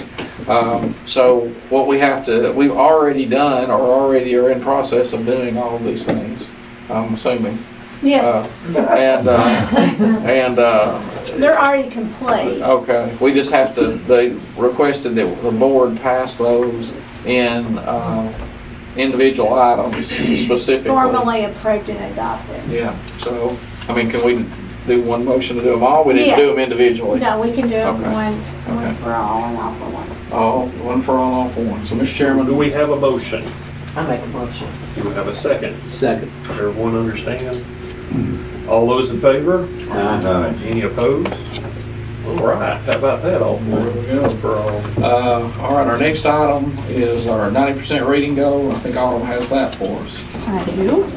So what we've already done or already are in process of doing all of these things, I'm assuming.
Yes, they're already complete.
Okay, we just have to, they requested that the board pass those in individual items specifically.
Formally approved and adopted.
Yeah, so, can we do one motion to do them all? We didn't do them individually.
No, we can do them
Okay.
one for all and all for one.
One for all for one. So, Mr. Chairman.
Do we have a motion?
I make a motion.
Do we have a second?
Second.
Everyone understand? All those in favor?
Aye.
Any opposed? All right, how about that, all
There
four?
we go.
For all.
All right, our next item is our 90% reading goal. I think Autumn has that for us.
I do.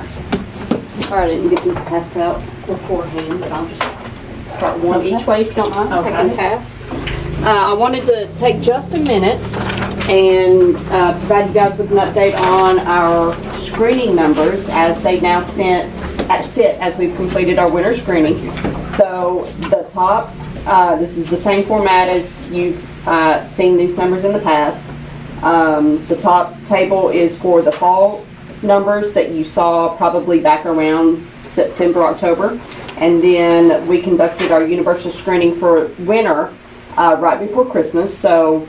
Sorry, I didn't get these passed out beforehand, but I'll just start one each way if you don't mind, second pass. I wanted to take just a minute and provide you guys with an update on our screening numbers as they now sit as we've completed our winter screening. So the top, this is the same format as you've seen these numbers in the past. The top table is for the fall numbers that you saw probably back around September, October. And then we conducted our universal screening for winter right before Christmas. So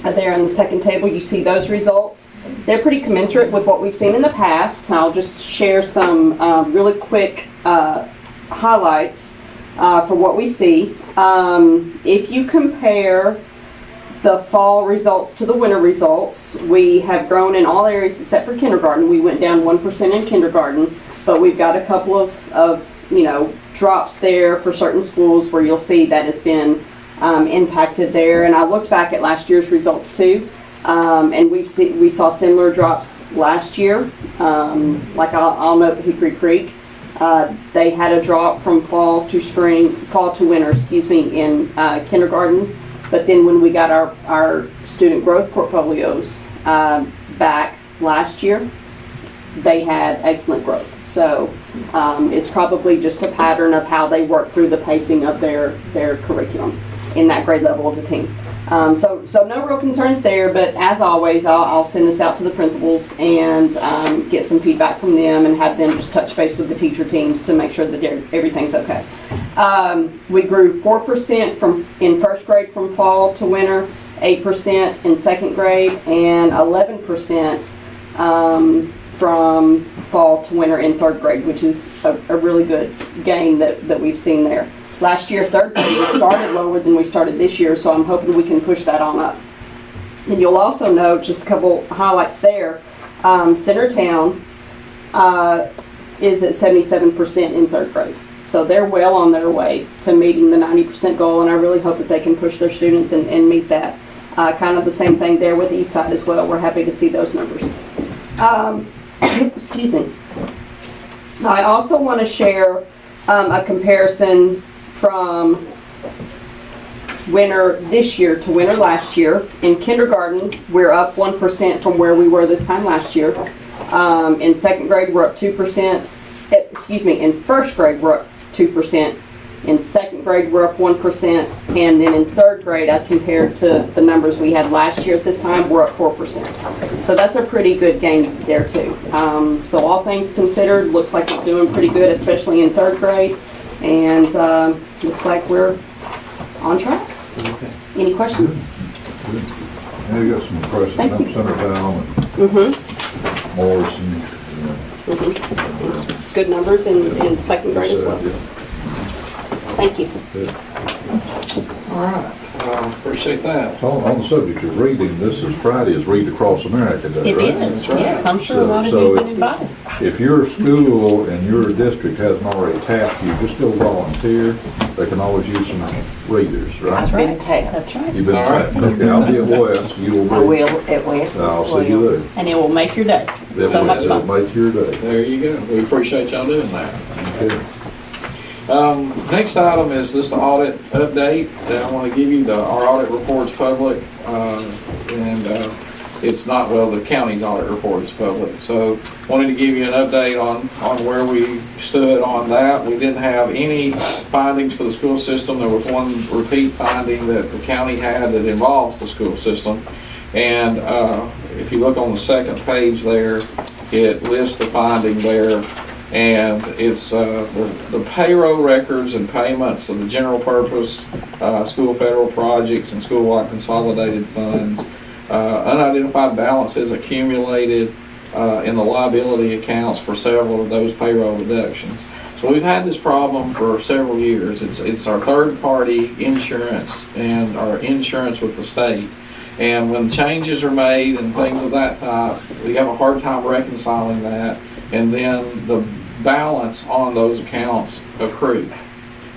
there in the second table, you see those results. They're pretty commensurate with what we've seen in the past. I'll just share some really quick highlights for what we see. If you compare the fall results to the winter results, we have grown in all areas except for kindergarten. We went down 1% in kindergarten, but we've got a couple of drops there for certain schools where you'll see that has been impacted there. And I looked back at last year's results too, and we saw similar drops last year. Like I'll note Hickory Creek, they had a drop from fall to winter, in kindergarten. But then when we got our student growth portfolios back last year, they had excellent growth. So it's probably just a pattern of how they work through the pacing of their curriculum in that grade level as a team. So no real concerns there, but as always, I'll send this out to the principals and get some feedback from them and have them just touch base with the teacher teams to make sure that everything's okay. We grew 4% in first grade from fall to winter, 8% in second grade, and 11% from fall to winter in third grade, which is a really good gain that we've seen there. Last year, third grade started lower than we started this year, so I'm hoping we can push that on up. And you'll also note just a couple highlights there. Centertown is at 77% in third grade. So they're well on their way to meeting the 90% goal, and I really hope that they can push their students and meet that. Kind of the same thing there with Eastside as well. We're happy to see those numbers. Excuse me. I also want to share a comparison from winter this year to winter last year. In kindergarten, we're up 1% from where we were this time last year. In second grade, we're up 2%. In first grade, we're up 2%. In second grade, we're up 1%, and then in third grade, as compared to the numbers we had last year at this time, we're up 4%. So that's a pretty good gain there too. So all things considered, looks like we're doing pretty good, especially in third grade, and looks like we're on track. Any questions?
Now you got some impressive
Thank you.
numbers, Centertown and
Mm-hmm.
Morrison.
Good numbers in second grade as well. Thank you.
All right, appreciate that.
On the subject of reading, this is Friday is Read Across America Day,
It
right?
is, yes, I'm sure a lot of
So
you have been invited.
If your school and your district hasn't already tapped you, just go volunteer. They can always use some readers, right?
That's right. That's right.
You've been tapped. Okay, I'll be at West. You will be.
I will at West
I'll
as
see you
well.
there.
And it will make your day.
That
So
will-
much
that'll
fun.
make your day.
There you go. We appreciate y'all doing that.
Okay.
Next item is this the audit update. I want to give you our audit report's public, and it's not, well, the county's audit report is public. So wanted to give you an update on where we stood on that. We didn't have any findings for the school system. There was one repeat finding that the county had that involves the school system. And if you look on the second page there, it lists the finding there. And it's the payroll records and payments of the general purpose, school federal projects and school-wide consolidated funds. Unidentified balances accumulated in the liability accounts for several of those payroll deductions. So we've had this problem for several years. It's our third-party insurance and our insurance with the state. And when changes are made and things of that type, we have a hard time reconciling that. And then the balance on those accounts accrue.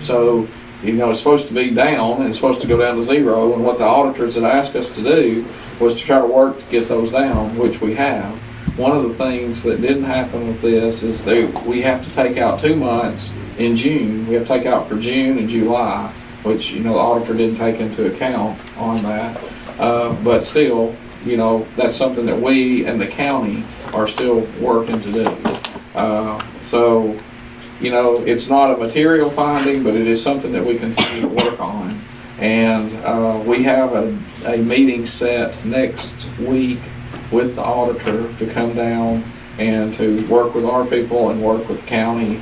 So, it's supposed to be down and it's supposed to go down to zero. And what the auditors had asked us to do was to try to work to get those down, which we have. One of the things that didn't happen with this is that we have to take out 2 months in June. We have to take out for June and July, which, the auditor didn't take into account on that. But still, that's something that we and the county are still working to do. So, it's not a material finding, but it is something that we continue to work on. And we have a meeting set next week with the auditor to come down and to work with our people and work with the county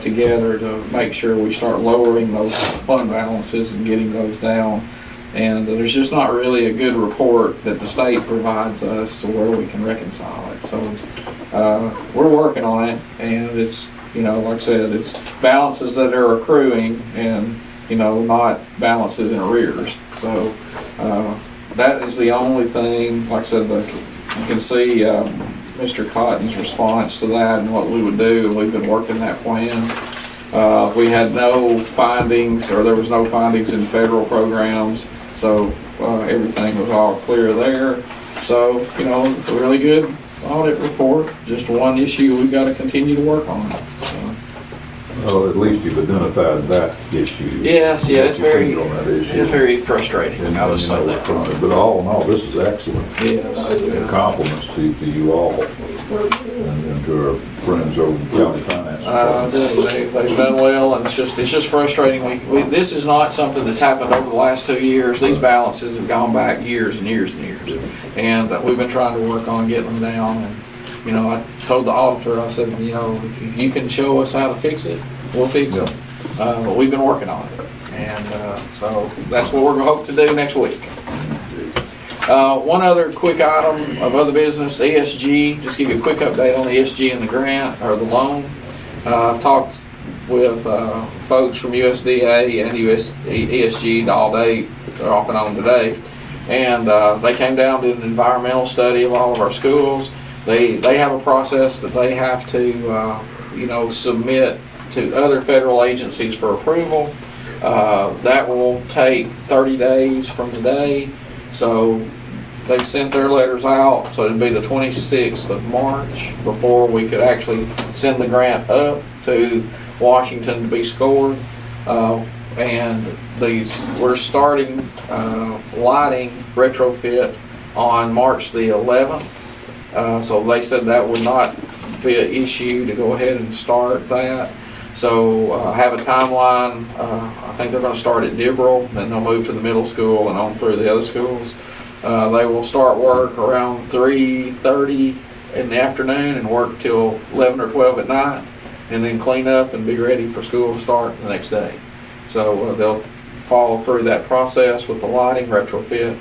together to make sure we start lowering those fund balances and getting those down. And there's just not really a good report that the state provides us to where we can reconcile it. So we're working on it, and it's, like I said, it's balances that are accruing and, not balances in arrears. So that is the only thing. Like I said, you can see Mr. Cotton's response to that and what we would do, and we've been working that plan. We had no findings, or there was no findings in federal programs. So everything was all clear there. So, a really good audit report. Just one issue we've got to continue to work on. So.
Well, at least you've identified that issue.
Yes, yeah, it's very,
on that issue.
it's very frustrating.
And,
I'll just say that.
But all in all, this is excellent.
Yes.
Compliments to you all and to our friends over in County Finance.
They've done well, and it's just frustrating. This is not something that's happened over the last 2 years. These balances have gone back years and years and years, and we've been trying to work on getting them down. And I told the auditor, I said, if you can show us how to fix it, we'll fix it. But we've been working on it, and so that's what we're going to hope to do next week. One other quick item of other business, ESG, just give you a quick update on the ESG and the grant, or the loan. I've talked with folks from USDA and ESG all day, off and on today, and they came down, did an environmental study of all of our schools. They have a process that they have to, submit to other federal agencies for approval. That will take 30 days from today. So they sent their letters out, so it'd be the 26th of March before we could actually send the grant up to Washington to be scored. And we're starting lighting retrofit on March the 11th. So they said that would not be an issue to go ahead and start that. So have a timeline. I think they're going to start at Dibble, then they'll move to the middle school and on through the other schools. They will start work around 3:30 in the afternoon and work till 11 or 12 at night, and then clean up and be ready for school to start the next day. So they'll follow through that process with the lighting retrofit,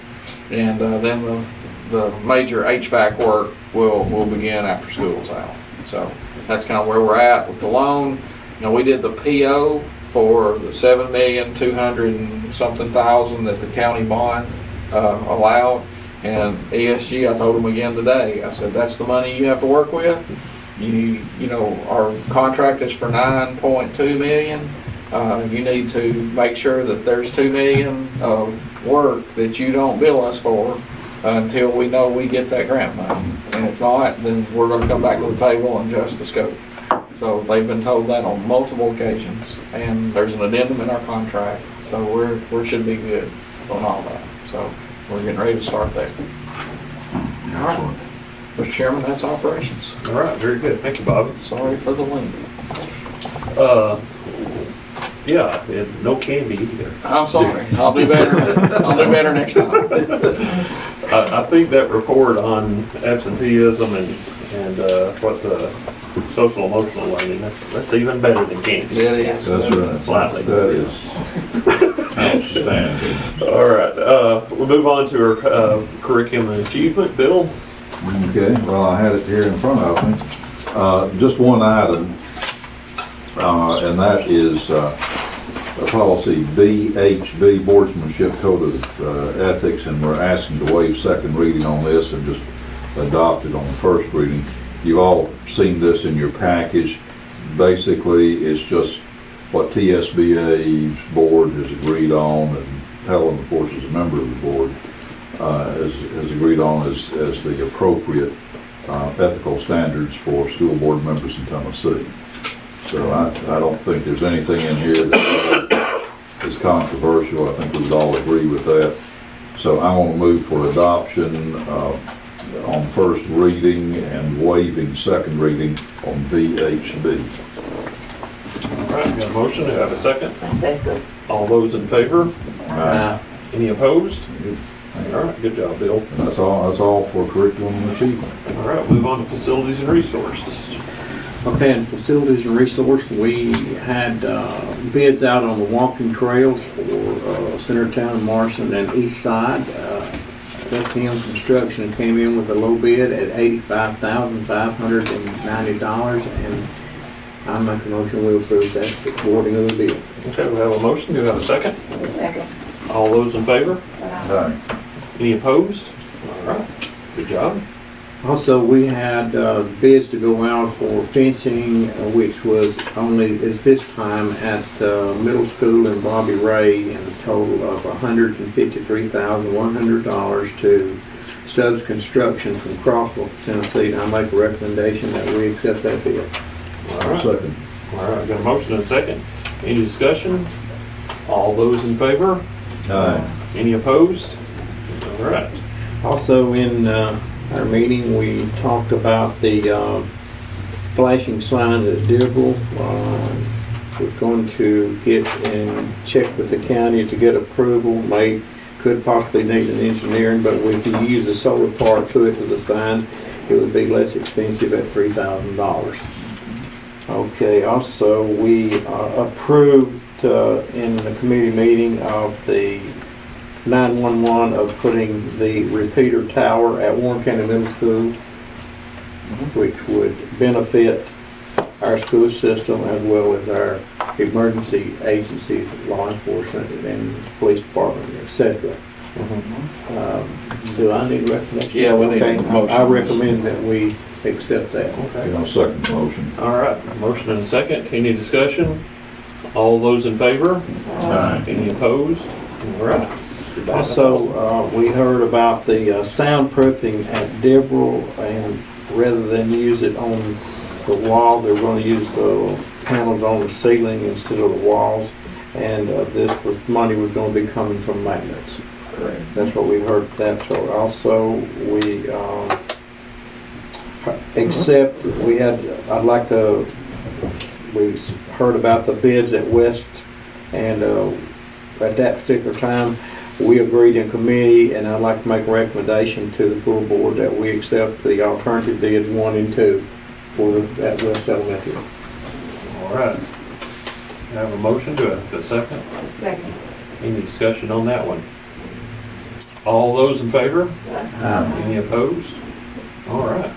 and then the major HVAC work will begin after school's out. So that's kind of where we're at with the loan. You know, we did the PO for the $7,200,000 and something that the county bond allowed, and ESG, I told them again today, I said, that's the money you have to work with. You know, our contract is for $9.2 million. You need to make sure that there's $2 million of work that you don't bill us for until we know we get that grant money. And if not, then we're going to come back to the table and adjust the scope. So they've been told that on multiple occasions, and there's an addendum in our contract. So we should be good on all that. So we're getting ready to start there. All right, Mr. Chairman, that's operations.
All right, very good. Thank you, Bob.
Sorry for the length.
Yeah, and no candy either.
I'm sorry. I'll do better. I'll do better next time.
I think that report on absenteeism and what the social emotional learning, that's even better than candy.
It is.
That's right.
Slightly.
That is outstanding.
All right, we'll move on to our curriculum and achievement. Bill?
Okay, well, I had it here in front of me. Just one item, and that is policy BHB, Boardsmanship Code of Ethics, and we're asking to waive second reading on this and just adopt it on the first reading. You've all seen this in your package. Basically, it's just what TSBA's board has agreed on, and Helen, of course, is a member of the board, has agreed on as the appropriate ethical standards for school board members in Tennessee. So I don't think there's anything in here that is controversial. I think we would all agree with that. So I want to move for adoption on first reading and waiving second reading on VHB.
All right, got a motion. Do I have a second?
A second.
All those in favor? Any opposed? All right, good job, Bill.
And that's all for curriculum and achievement.
All right, move on to facilities and resources.
Okay, in facilities and resource, we had bids out on the walking trails for Centertown, Morrison, and East Side. FTM Construction came in with a low bid at $85,590, and I make a motion we approve that, the awarding of the bid.
Okay, we have a motion. Do we have a second?
A second.
All those in favor?
Aye.
Any opposed? All right, good job.
Also, we had bids to go out for fencing, which was only, is this time at middle school and Bobby Ray, in a total of $153,100 to Stubbs Construction from Crossville, Tennessee. I make a recommendation that we accept that bid.
All right.
Second.
All right, got a motion and a second. Any discussion? All those in favor?
Aye.
Any opposed? All right.
Also, in our meeting, we talked about the flashing sign at Dibble. We're going to get and check with the county to get approval. Could possibly need an engineering, but if we use the solar part to it, to the sign, it would be less expensive at $3,000. Okay, also, we approved in the committee meeting of the 911 of putting the repeater tower at Warren County Middle School, which would benefit our school system as well as our emergency agencies, law enforcement, and police department, etc. Do I need a recommendation?
Yeah, we need a motion.
I recommend that we accept that.
Okay.
I'll second the motion.
All right, motion and a second. Any discussion? All those in favor?
Aye.
Any opposed? All right.
Also, we heard about the soundproofing at Dibble, and rather than use it on the walls, they're going to use the panels on the ceiling instead of the walls, and money was going to be coming from maintenance.
Correct.
That's what we heard that. So also, we I'd like to we heard about the bids at West, and at that particular time, we agreed in committee, and I'd like to make a recommendation to the full board that we accept the alternative bids 1 and 2 for that West Elementary.
All right. I have a motion to a second.
Second.
Any discussion on that one? All those in favor? Any opposed? All right.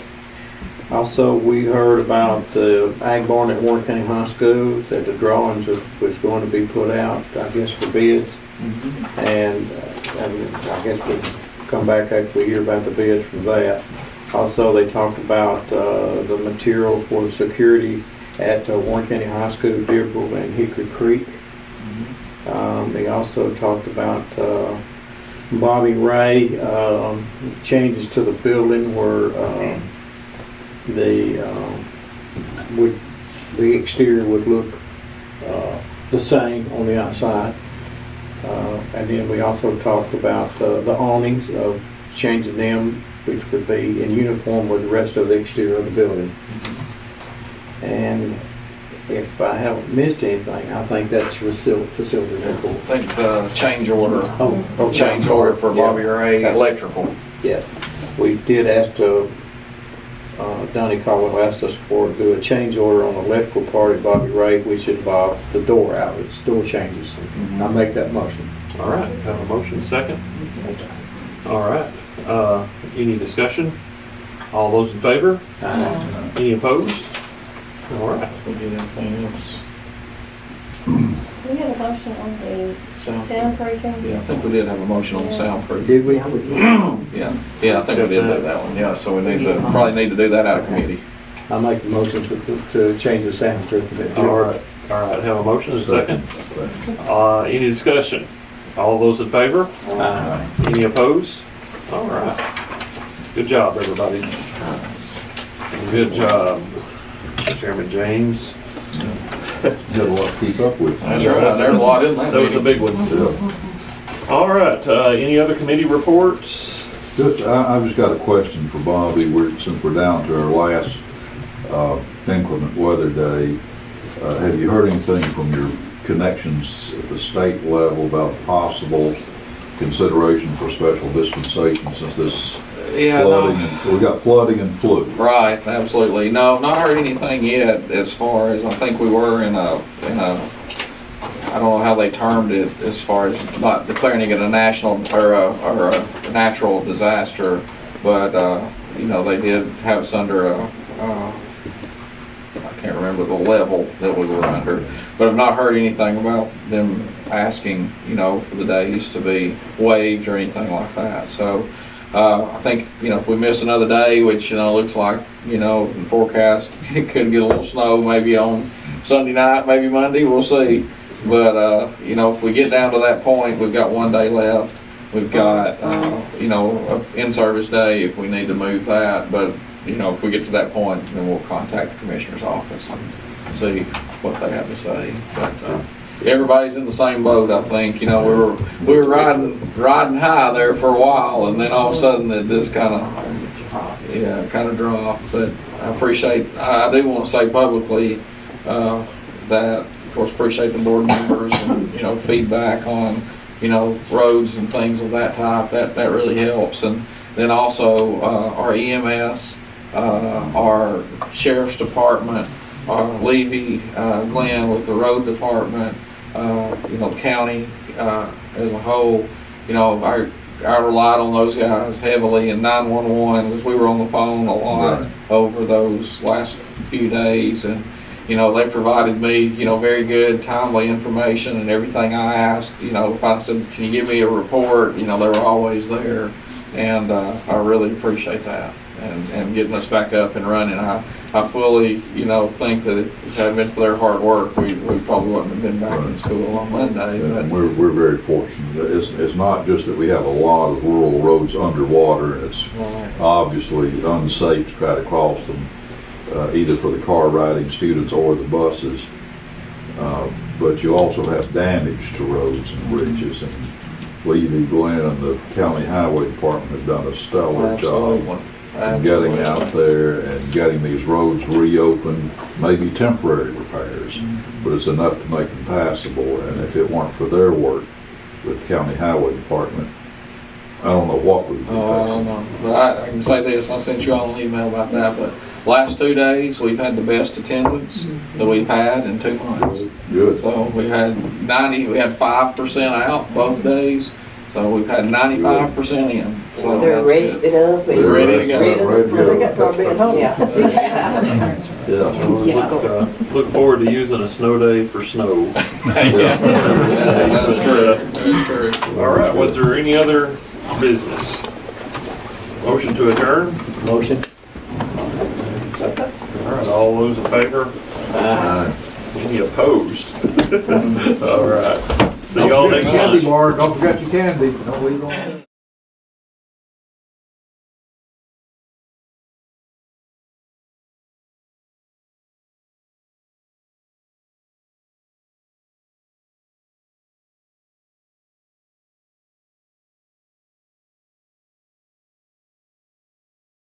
Also, we heard about the ag barn at Warren County High School, that the drawings was going to be put out, I guess, for bids. And I guess we'll come back after we hear about the bids from that. Also, they talked about the material for the security at Warren County High School, Dearborn and Hickory Creek. They also talked about Bobby Ray, changes to the building where the exterior would look the same on the outside. And then we also talked about the awnings, changing them, which would be in uniform with the rest of the exterior of the building. And if I haven't missed anything, I think that's facility report.
I think the change order,
Oh,
change order for Bobby Ray electrical.
Yes, we did ask Donnie Caldwell asked us to do a change order on the electrical part at Bobby Ray, which involved the door outlets, door changes. I'll make that motion.
All right. Have a motion, second. All right. Any discussion? All those in favor? Any opposed? All right.
We get anything else?
We have a motion on the soundproofing.
Yeah, I think we did have a motion on the soundproof.
Did we?
Yeah, I think we did do that one, yeah, so we need to, probably need to do that out of committee.
I'll make the motion to change the soundproof a bit.
All right. All right. Have a motion and a second. Any discussion? All those in favor? Any opposed? All right. Good job, everybody. Good job, Chairman James.
You got a lot to keep up with.
That's right, there's a lot in that
That was a
meeting.
big one. All right. Any other committee reports?
I've just got a question for Bobby. Since we're down to our last inclement weather day, have you heard anything from your connections at the state level about possible consideration for special dispensation since this
Yeah,
flooding?
no,
We got flooding and flu.
right, absolutely. No, not heard anything yet as far as, I think we were in a, I don't know how they termed it as far as not declaring it a national or a natural disaster, but, you know, they did have us under I can't remember the level that we were under, but I've not heard anything about them asking, you know, for the days to be waived or anything like that. So I think, you know, if we miss another day, which, you know, looks like, you know, in forecast, it could get a little snow maybe on Sunday night, maybe Monday, we'll see. But, you know, if we get down to that point, we've got 1 day left. We've got, you know, an in-service day if we need to move that. But, you know, if we get to that point, then we'll contact the commissioner's office and see what they have to say. But everybody's in the same boat, I think. You know, we were riding high there for a while, and then all of a sudden it just kind of dropped. But I do want to say publicly that, of course, appreciate the board members and, you know, feedback on, you know, roads and things of that type. That really helps. And then also our EMS, our sheriff's department, Levy, Glenn with the road department, you know, the county as a whole. You know, I relied on those guys heavily in 911 because we were on the phone a lot over those last few days. And, you know, they provided me, you know, very good, timely information and everything I asked. You know, if I said, can you give me a report, you know, they were always there. And I really appreciate that. And getting us back up and running. I fully, you know, think that if it hadn't been for their hard work, we probably wouldn't have been back in school on Monday.
And we're very fortunate. It's not just that we have a lot of rural roads underwater. It's obviously unsafe to try to cross them, either for the car riding students or the buses. But you also have damage to roads and bridges. And Levy, Glenn, and the county highway department have done a stellar job getting out there and getting these roads reopened, maybe temporary repairs, but it's enough to make them passable. And if it weren't for their work with the county highway department, I don't know what we would be
Oh, I don't
fixing.
know, but I can say this, I sent you all an email about that, but last 2 days, we've had the best attendance that we've had in 2 months.
Good.
So we had 5% out both days, so we've had 95% in. So
They're
that's good.
rested up and.
They're ready to go.
Ready to
Well, they
go.
got to being home.
Yeah.
Yeah.
Look forward to using a snow day for snow.
Yeah, that's true, that's true.
All right, was there any other business? Motion to adjourn?
Motion.
All right, all those in favor? Any opposed? All right. See y'all next
Candy
month.
bar, don't forget your candy. Don't leave it on.